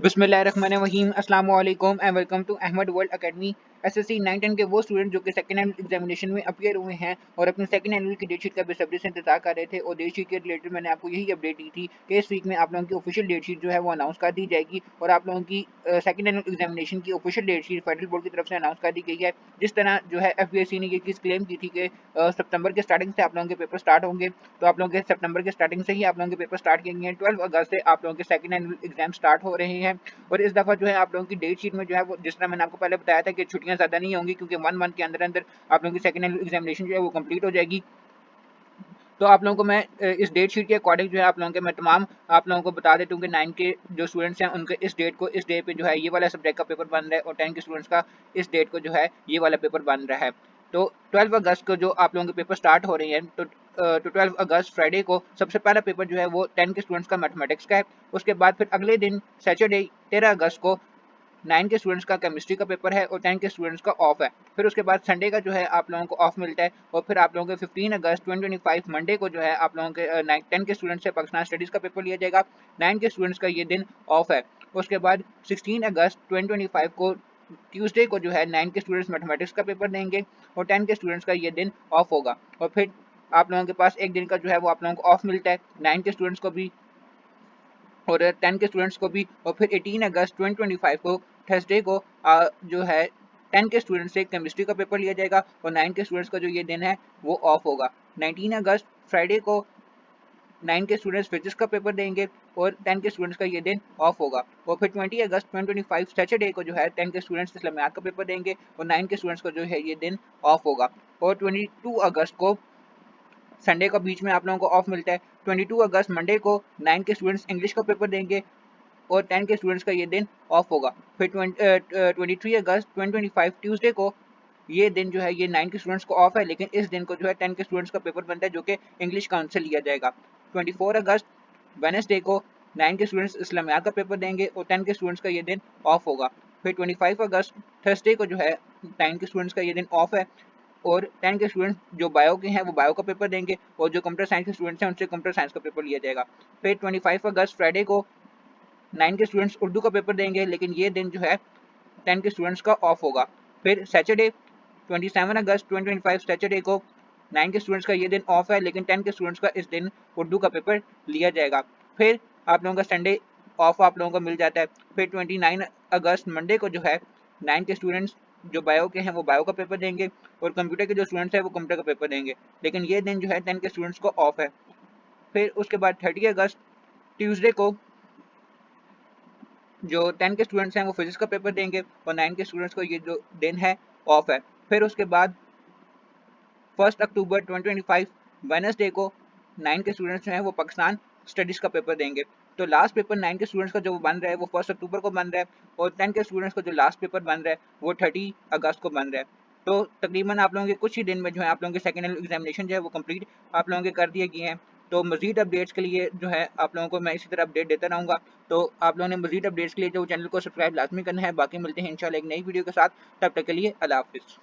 बिस्मिल्लाहिर्रहमानिर्रहीम अस्सलाम वालेकुम and welcome to Ahmad world academy. SSC 9-10 के वो स्टूडेंट जो कि सेकंड एनुअल एग्जामिनेशन में अपीयर हुए हैं और अपनी सेकंड एनुअल की डेट शीट का बेसब्री से इंतजार कर रहे थे, और डेट शीट के रिलेटेड मैंने आपको यही अपडेट दी थी कि इस वीक में आप लोगों की ऑफिशियल डेट शीट जो है वो अनाउंस कर दी जाएगी और आप लोगों की सेकंड एनुअल एग्जामिनेशन की official date sheet federal board की तरफ से अनाउंस कर दी गई है। जिस तरह जो है एफबीएससी ने ये चीज़ क्लेम की थी कि सितंबर के स्टार्टिंग से आप लोगों के पेपर स्टार्ट होंगे, तो आप लोगों के सितंबर के स्टार्टिंग से ही आप लोगों के पेपर स्टार्ट किए गए हैं। 12 अगस्त से आप लोगों के सेकंड एनुअल एग्जाम स्टार्ट हो रहे हैं। और इस दफ़ा जो है आप लोगों की डेट शीट में जो है वो, जिस तरह मैंने आपको पहले बताया था कि छुट्टियां ज़्यादा नहीं होंगी, क्योंकि 1 मंथ के अंदर अंदर आप लोगों की सेकंड एग्जामिनेशन जो है वो कंप्लीट हो जाएगी। तो आप लोगों को मैं इस डेट शीट के अकॉर्डिंग जो है आप लोगों के मैं तमाम आप लोगों को बता देता हूँ कि 9 के जो स्टूडेंट्स हैं उनके इस डेट को, इस डे पे जो है ये वाला सब्जेक्ट का पेपर बन रहा है, और 10 के स्टूडेंट्स का इस डेट को जो है ये वाला पेपर बन रहा है। तो 12 अगस्त को जो आप लोगों के पेपर स्टार्ट हो रहे हैं, तो 12 अगस्त फ्राइडे को सबसे पहला पेपर जो है वो 10 के स्टूडेंट्स का मैथमेटिक्स का है। उसके बाद फिर अगले दिन सैटरडे 13 अगस्त को 9 के स्टूडेंट्स का केमिस्ट्री का पेपर है और 10 के स्टूडेंट्स का ऑफ है। फिर उसके बाद संडे का जो है आप लोगों को ऑफ मिलता है, और फिर आप लोगों के 15 अगस्त 2025 मंडे को जो है आप लोगों के 10 के स्टूडेंट्स से पाकिस्तान स्टडीज़ का पेपर लिया जाएगा। 9 के स्टूडेंट्स का ये दिन ऑफ है। उसके बाद 16 अगस्त 2025 को ट्यूसडे को जो है 9 के स्टूडेंट्स मैथमेटिक्स का पेपर देंगे और 10 के स्टूडेंट्स का ये दिन ऑफ होगा। और फिर आप लोगों के पास एक दिन का जो है वो आप लोगों को ऑफ मिलता है, 9 के स्टूडेंट्स को भी और 10 के स्टूडेंट्स को भी। और फिर 18 अगस्त 2025 को थर्सडे को जो है 10 के स्टूडेंट्स से केमिस्ट्री का पेपर लिया जाएगा और 9 के स्टूडेंट्स का जो ये दिन है वो ऑफ होगा। 19 अगस्त फ्राइडे को 9 के स्टूडेंट्स फिजिक्स का पेपर देंगे और 10 के स्टूडेंट्स का ये दिन ऑफ होगा। और फिर 20 अगस्त 2025 सैटरडे को जो है 10 के स्टूडेंट्स इस्लामियात का पेपर देंगे और 9 के स्टूडेंट्स का जो है ये दिन ऑफ होगा। और 22 अगस्त को संडे का बीच में आप लोगों को ऑफ मिलता है। 22 अगस्त मंडे को 9 के स्टूडेंट्स इंग्लिश का पेपर देंगे और 10 के स्टूडेंट्स का ये दिन ऑफ होगा। फिर 23 अगस्त 2025 ट्यूसडे को ये दिन जो है ये 9 के स्टूडेंट्स को ऑफ है, लेकिन इस दिन को जो है 10 के स्टूडेंट्स का पेपर बनता है जो कि इंग्लिश काउंसिल लिया जाएगा। 24 अगस्त वेडनेसडे को 9 के स्टूडेंट्स इस्लामियात का पेपर देंगे और 10 के स्टूडेंट्स का ये दिन ऑफ होगा। फिर 25 अगस्त थर्सडे को जो है 9 के स्टूडेंट्स का ये दिन ऑफ है और 10 के स्टूडेंट्स जो बायो के हैं वो बायो का पेपर देंगे, और जो कंप्यूटर साइंस के स्टूडेंट्स हैं उनसे कंप्यूटर साइंस का पेपर लिया जाएगा। फिर 25 अगस्त फ्राइडे को 9 के स्टूडेंट्स उर्दू का पेपर देंगे, लेकिन ये दिन जो है 10 के स्टूडेंट्स का ऑफ होगा। फिर सैटरडे 27 अगस्त 2025 सैटरडे को 9 के स्टूडेंट्स का ये दिन ऑफ है, लेकिन 10 के स्टूडेंट्स का इस दिन उर्दू का पेपर लिया जाएगा। फिर आप लोगों का संडे ऑफ आप लोगों को मिल जाता है। फिर 29 अगस्त मंडे को जो है 9 के स्टूडेंट्स जो बायो के हैं वो बायो का पेपर देंगे और कंप्यूटर के जो स्टूडेंट्स हैं वो कंप्यूटर का पेपर देंगे, लेकिन ये दिन जो है 10 के स्टूडेंट्स को ऑफ है। फिर उसके बाद 30 अगस्त ट्यूसडे को जो 10 के स्टूडेंट्स हैं वो फिजिक्स का पेपर देंगे और 9 के स्टूडेंट्स को ये जो दिन है ऑफ है। फिर उसके बाद 1 अक्टूबर 2025 वेडनेसडे को 9 के स्टूडेंट्स जो हैं वो पाकिस्तान स्टडीज़ का पेपर देंगे। तो लास्ट पेपर 9 के स्टूडेंट्स का जो बन रहा है वो 1 अक्टूबर को बन रहा है, और 10 के स्टूडेंट्स का जो लास्ट पेपर बन रहा है वो 30 अगस्त को बन रहा है। तो तकरीबन आप लोगों के कुछ ही दिन में जो है आप लोगों के सेकेंड एग्जामिनेशन जो है वो कंप्लीट आप लोगों के कर दिए गए हैं। तो मजीद अपडेट्स के लिए जो है आप लोगों को मैं इसी तरह अपडेट देता रहूँगा। तो आप लोगों ने मजीद अपडेट्स के लिए जो चैनल को सब्सक्राइब लाजमी करना है। बाकी मिलते हैं इंशाल्लाह एक नई वीडियो के साथ, तब तक के लिए अल्लाह हाफिज़।